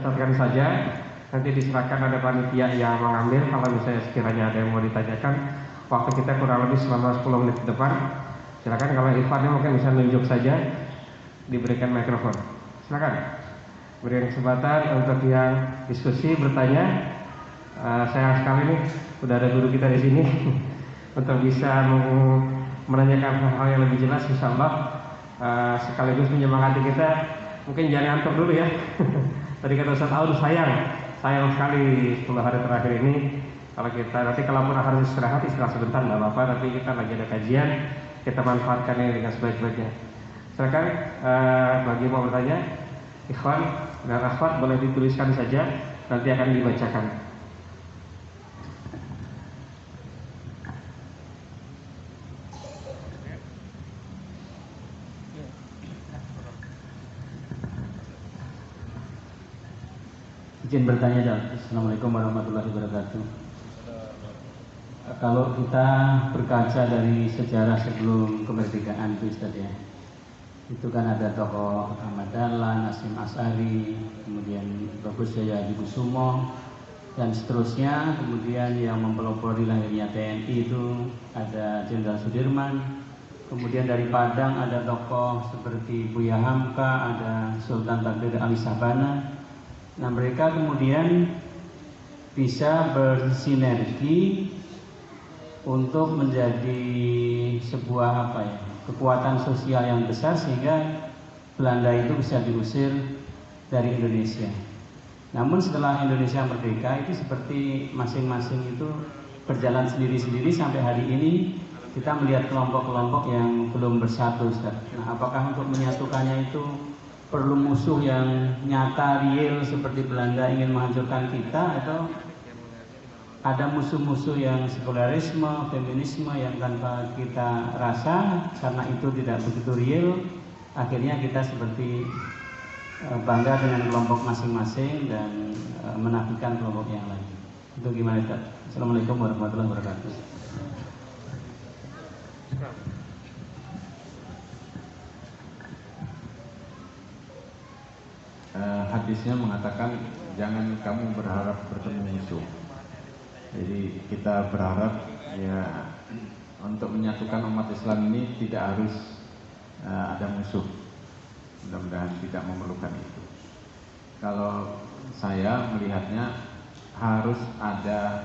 dicatatkan saja, nanti diserahkan ada panitia yang mengambil. Kalau misalnya sekiranya ada yang mau ditanyakan, waktu kita kurang lebih selama 10 menit ke depan. Silakan, kalau Irfannya mungkin bisa nunjuk saja, diberikan mikrofon. Silakan, berikan kesempatan untuk yang diskusi bertanya. Sayang sekali nih, sudah ada guru kita di sini untuk bisa menanyakan hal-hal yang lebih jelas, insya Allah. Sekaligus menyemangati kita. Mungkin jangan ngantuk dulu ya. Tadi kata Ustaz Aun, sayang sekali 10 hari terakhir ini. Kalau kita nanti kalaupun harus istirahat sebentar nggak apa-apa, tapi kita lagi ada kajian, kita manfaatkan ini dengan sebaik-baiknya. Silakan, bagi mau bertanya, ikhwan dan akhwat boleh dituliskan saja, nanti akan dibacakan. Izin bertanya, Assalamualaikum warahmatullahi wabarakatuh. Kalau kita berkaca dari sejarah sebelum kemerdekaan itu Ustaz ya, itu kan ada tokoh Ahmad Dahlan, Hasyim Asy'ari, kemudian Bagus Jaya Hadikusumo, dan seterusnya. Kemudian yang mempelopori lahirnya TNI itu ada Jenderal Sudirman. Kemudian dari Padang ada tokoh seperti Buya Hamka, ada Sultan Takdir Ali Sabana. Nah, mereka kemudian bisa bersinergi untuk menjadi sebuah kekuatan sosial yang besar, sehingga Belanda itu bisa diusir dari Indonesia. Namun setelah Indonesia merdeka, itu seperti masing-masing itu berjalan sendiri-sendiri sampai hari ini. Kita melihat kelompok-kelompok yang belum bersatu, Ustaz. Nah, apakah untuk menyatukannya itu perlu musuh yang nyata, real, seperti Belanda ingin menghancurkan kita, atau ada musuh-musuh yang sekularisme, feminisme yang tanpa kita rasa, karena itu tidak begitu real, akhirnya kita seperti bangga dengan kelompok masing-masing dan menafikan kelompok yang lain. Itu gimana, Ustaz? Assalamualaikum warahmatullahi wabarakatuh. Hadisnya mengatakan jangan kamu berharap bertemu musuh. Jadi kita berharap ya untuk menyatukan umat Islam ini tidak harus ada musuh. Mudah-mudahan tidak memerlukan itu. Kalau saya melihatnya harus ada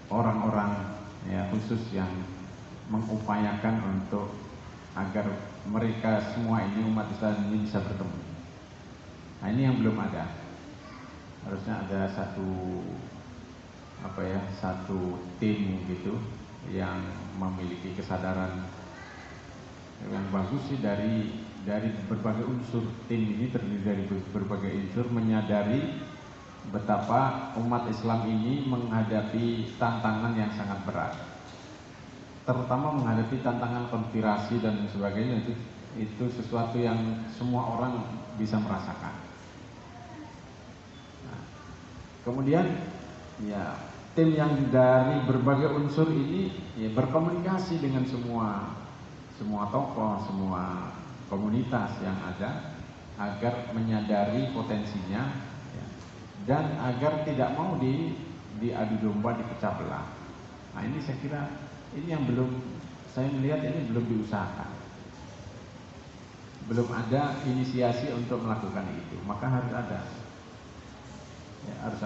orang-orang ya khusus yang mengupayakan untuk agar mereka semua ini, umat Islam ini, bisa bertemu. Nah, ini yang belum ada. Harusnya ada satu tim gitu yang memiliki kesadaran yang bagus sih dari berbagai unsur. Tim ini terdiri dari berbagai unsur, menyadari betapa umat Islam ini menghadapi tantangan yang sangat berat, terutama menghadapi tantangan konspirasi dan sebagainya. Itu sesuatu yang semua orang bisa merasakan. Nah, kemudian ya tim yang dari berbagai unsur ini ya berkomunikasi dengan semua tokoh, semua komunitas yang ada, agar menyadari potensinya ya, dan agar tidak mau diadu domba, dipecah belah. Nah, ini saya kira ini yang belum, saya melihat ini belum diusahakan. Belum ada inisiasi untuk melakukan itu. Maka harus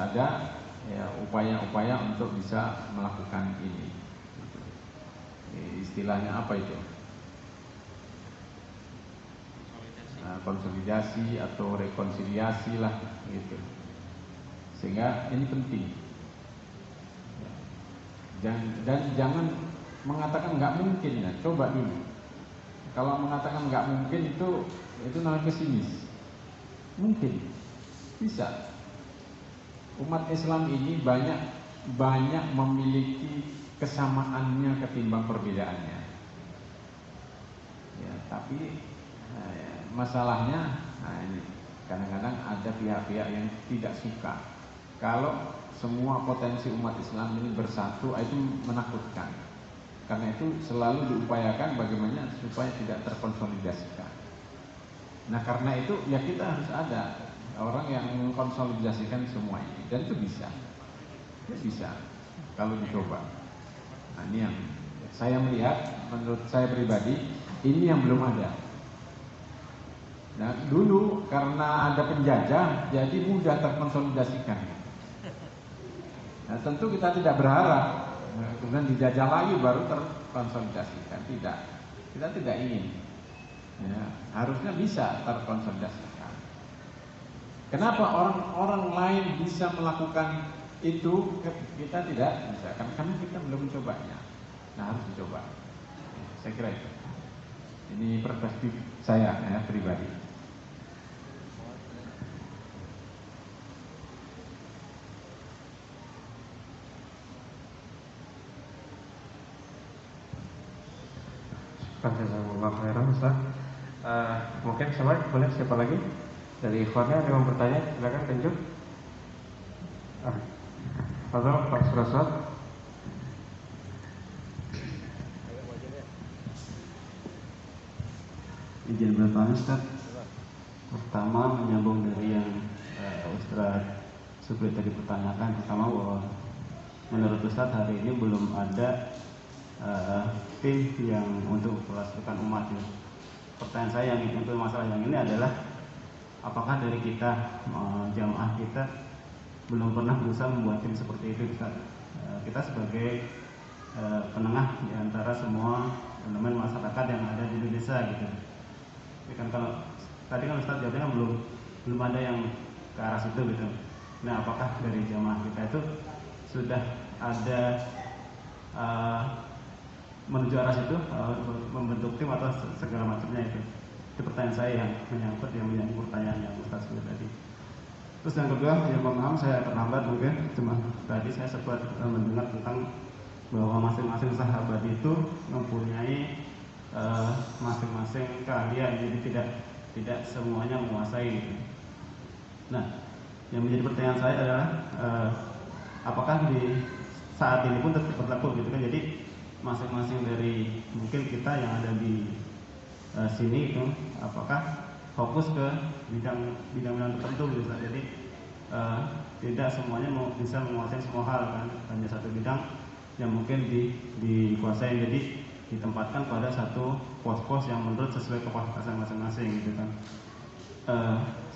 ada upaya-upaya untuk bisa melakukan ini. Istilahnya apa itu? Konsolidasi atau rekonsiliasi lah gitu. Sehingga ini penting. Dan jangan mengatakan nggak mungkin ya. Coba dulu. Kalau mengatakan nggak mungkin itu namanya pesimis. Mungkin, bisa. Umat Islam ini banyak memiliki kesamaannya ketimbang perbedaannya. Ya, tapi masalahnya, ini kadang-kadang ada pihak-pihak yang tidak suka kalau semua potensi umat Islam ini bersatu. Itu menakutkan. Karena itu selalu diupayakan bagaimana supaya tidak terkonsolidasikan. Nah, karena itu ya kita harus ada orang yang mengkonsolidasikan semua ini, dan itu bisa kalau dicoba. Nah, ini yang saya melihat, menurut saya pribadi ini yang belum ada. Nah, dulu karena ada penjajah jadi mudah terkonsolidasikan. Nah, tentu kita tidak berharap kemudian dijajah lagi baru terkonsolidasikan, tidak. Kita tidak ingin. Ya, harusnya bisa terkonsolidasikan. Kenapa orang lain bisa melakukan itu, kita tidak bisa? Karena kita belum mencobanya. Nah, harus dicoba. Ya, saya kira itu. Ini perspektif saya ya, pribadi. Jazakallah khairan Ustaz. Mungkin boleh siapa lagi dari ikhwannya ada yang mau bertanya, silakan tunjuk. Fadhil Pak Suraswat. Izin bertanya Ustaz. Pertama menyambung dari yang Ustaz Supri tadi pertanyakan, pertama bahwa menurut Ustaz hari ini belum ada tim yang untuk melestarikan umat ya. Pertanyaan saya yang untuk masalah yang ini adalah apakah dari kita jamaah kita belum pernah berusaha membuat tim seperti itu Ustaz? Kita sebagai penengah di antara semua elemen masyarakat yang ada di Indonesia gitu. Tapi kan kalau tadi kan Ustaz jawabnya belum ada yang ke arah situ gitu. Nah, apakah dari jamaah kita itu sudah ada menuju arah situ, membentuk tim atau segala macamnya itu? Itu pertanyaan saya yang menyangkut pertanyaan yang Ustaz sebut tadi. Terus yang kedua, ya mohon maaf saya terlambat mungkin, cuma tadi saya sempat mendengar tentang bahwa masing-masing sahabat itu mempunyai masing-masing keahlian, jadi tidak semuanya menguasai gitu. Nah, yang menjadi pertanyaan saya adalah apakah di saat ini pun tetap berlaku gitu kan? Jadi masing-masing dari mungkin kita yang ada di sini itu apakah fokus ke bidang tertentu gitu. Jadi tidak semuanya bisa menguasai semua hal kan, hanya satu bidang yang mungkin dikuasai, jadi ditempatkan pada satu pos-pos yang menurut sesuai kapasitas masing-masing gitu kan.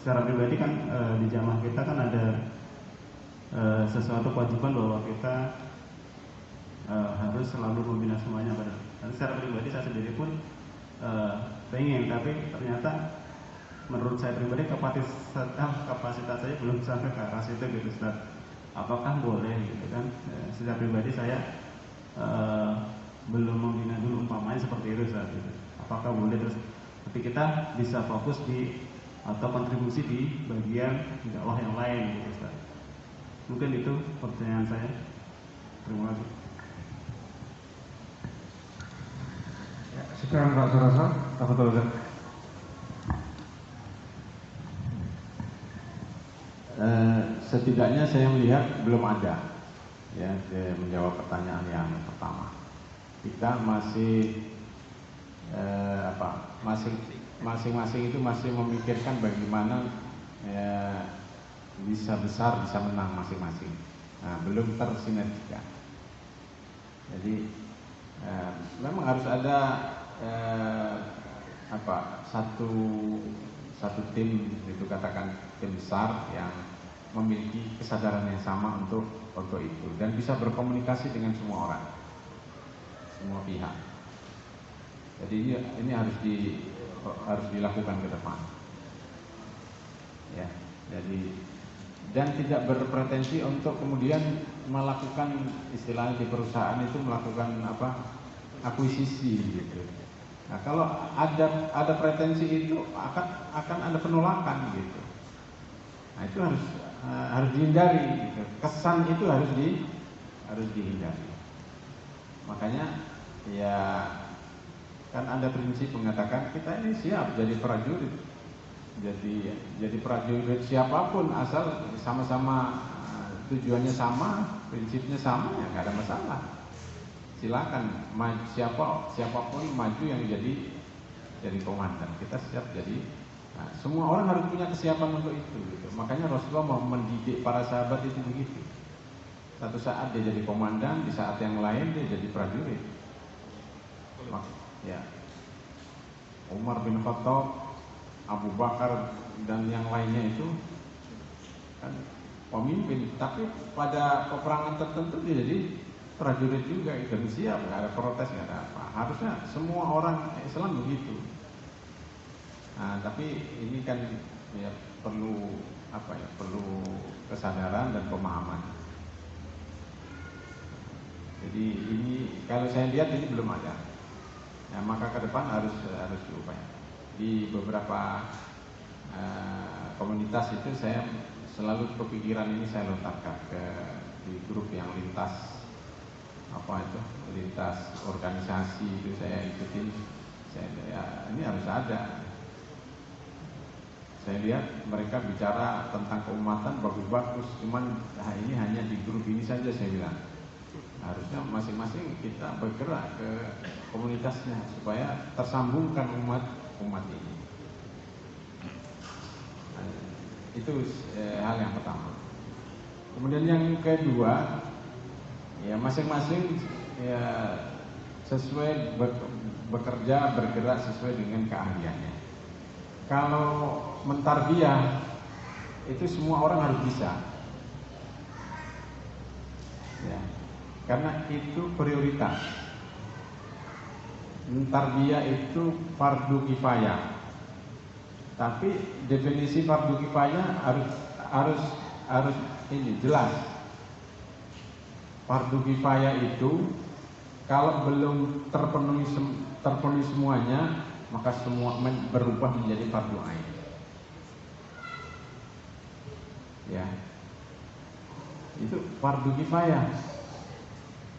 Secara pribadi kan di jamaah kita kan ada sesuatu kewajiban bahwa kita harus selalu membina semuanya. Dan secara pribadi saya sendiri pun pengen, tapi ternyata menurut saya pribadi kapasitas saya belum sampai ke arah situ gitu Ustaz. Apakah boleh gitu kan? Secara pribadi saya belum membina dulu umpamanya seperti itu Ustaz gitu. Apakah boleh terus tapi kita bisa fokus di atau kontribusi di bagian dakwah yang lain gitu Ustaz. Mungkin itu pertanyaan saya. Terima kasih. Sekarang Pak Suraswat, tafadhol Ustaz. Setidaknya saya melihat belum ada ya, menjawab pertanyaan yang pertama. Kita masih masing-masing itu masih memikirkan bagaimana bisa besar, bisa menang masing-masing. Nah, belum tersinergikan. Jadi memang harus ada satu tim itu, katakan tim besar yang memiliki kesadaran yang sama untuk itu dan bisa berkomunikasi dengan semua orang, semua pihak. Jadi ini harus dilakukan ke depan. Ya, jadi dan tidak berpretensi untuk kemudian melakukan istilahnya di perusahaan itu melakukan akuisisi gitu. Nah, kalau ada pretensi itu akan ada penolakan gitu. Nah, itu harus dihindari gitu. Kesan itu harus dihindari. Makanya ya kan ada prinsip mengatakan kita ini siap jadi prajurit. Jadi prajurit siapapun asal sama-sama tujuannya sama, prinsipnya sama, ya nggak ada masalah. Silakan siapapun maju yang jadi komandan. Kita siap jadi. Nah, semua orang harus punya kesiapan untuk itu. Gitu. Makanya Rasulullah mau mendidik para sahabat itu begitu. Satu saat dia jadi komandan, di saat yang lain dia jadi prajurit. Ya. Umar bin Khattab, Abu Bakar dan yang lainnya itu kan pemimpin, tapi pada peperangan tertentu dia jadi prajurit juga, dan siap, nggak ada protes, nggak ada apa. Harusnya semua orang Islam begitu. Nah, tapi ini kan ya perlu apa ya? Perlu kesadaran dan pemahaman. Jadi ini kalau saya lihat ini belum ada. Nah, maka ke depan harus diupayakan. Di beberapa komunitas itu saya selalu kepikiran ini saya lontarkan di grup yang lintas organisasi itu saya ikutin. Ini harus ada. Saya lihat mereka bicara tentang keumatan bagus-bagus, cuman ini hanya di grup ini saja saya bilang. Harusnya masing-masing kita bergerak ke komunitasnya supaya tersambungkan umat ini. Itu hal yang pertama. Kemudian yang kedua, ya masing-masing ya sesuai bekerja bergerak sesuai dengan keahliannya. Kalau mentarbiyah itu semua orang harus bisa. Ya. Karena itu prioritas. Tarbiyah itu fardu kifayah. Tapi definisi fardu kifayah harus ini jelas. Fardu kifayah itu kalau belum terpenuhi semuanya, maka semua berubah menjadi fardu ain. Ya. Itu fardu kifayah.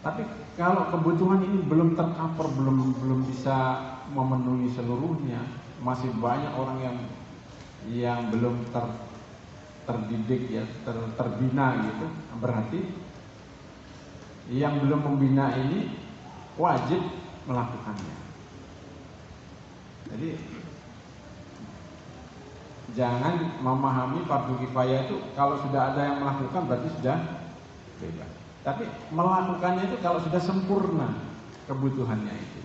Tapi kalau kebutuhan ini belum tercover, belum bisa memenuhi seluruhnya, masih banyak orang yang belum terdidik ya, terbina gitu. Berarti yang belum membina ini wajib melakukannya. Jadi jangan memahami fardu kifayah itu kalau sudah ada yang melakukan berarti sudah bebas. Tapi melakukannya itu kalau sudah sempurna kebutuhannya itu.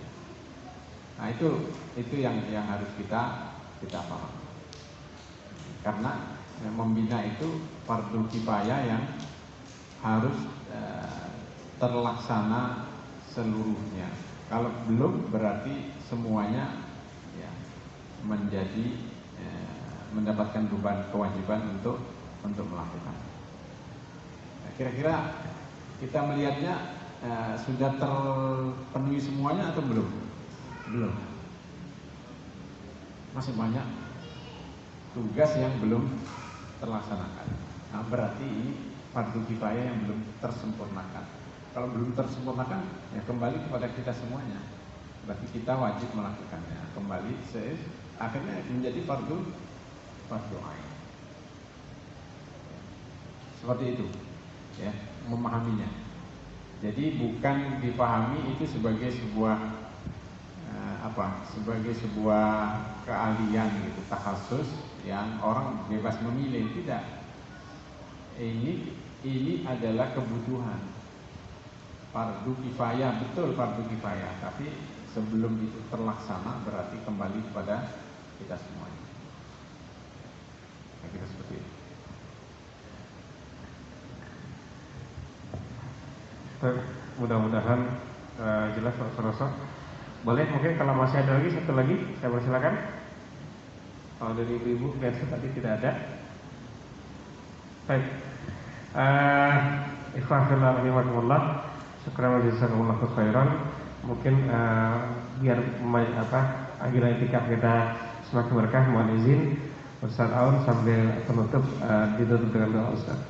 Nah itu yang harus kita pahami. Karena membina itu fardu kifayah yang harus terlaksana seluruhnya. Kalau belum berarti semuanya ya, menjadi mendapatkan beban kewajiban untuk melakukan. Nah, kira-kira kita melihatnya sudah terpenuhi semuanya atau belum? Belum. Masih banyak tugas yang belum terlaksanakan. Nah, berarti ini fardu kifayah yang belum tersempurnakan. Kalau belum tersempurnakan, ya kembali kepada kita semuanya. Berarti kita wajib melakukannya. Kembali akhirnya menjadi fardu ain. Seperti itu, ya. Memahaminya. Jadi bukan dipahami itu sebagai sebuah sebagai sebuah keahlian gitu, takhasus yang orang bebas memilih, tidak. Ini adalah kebutuhan. Fardu kifayah, betul fardu kifayah, tapi sebelum itu terlaksana berarti kembali kepada kita semuanya. Nah, kita seperti itu. Mudah-mudahan jelas Pak Suroso. Boleh mungkin kalau masih ada lagi satu lagi saya persilakan. Kalau dari ibu-ibu biasa tadi tidak ada. Baik. Ikhwafillah rahimakumullah. Syukran wa jazakumullahu khairan. Mungkin biar akhirnya itikaf kita semakin berkah, mohon izin Ustaz Aun sambil penutup ditutup dengan doa Ustaz.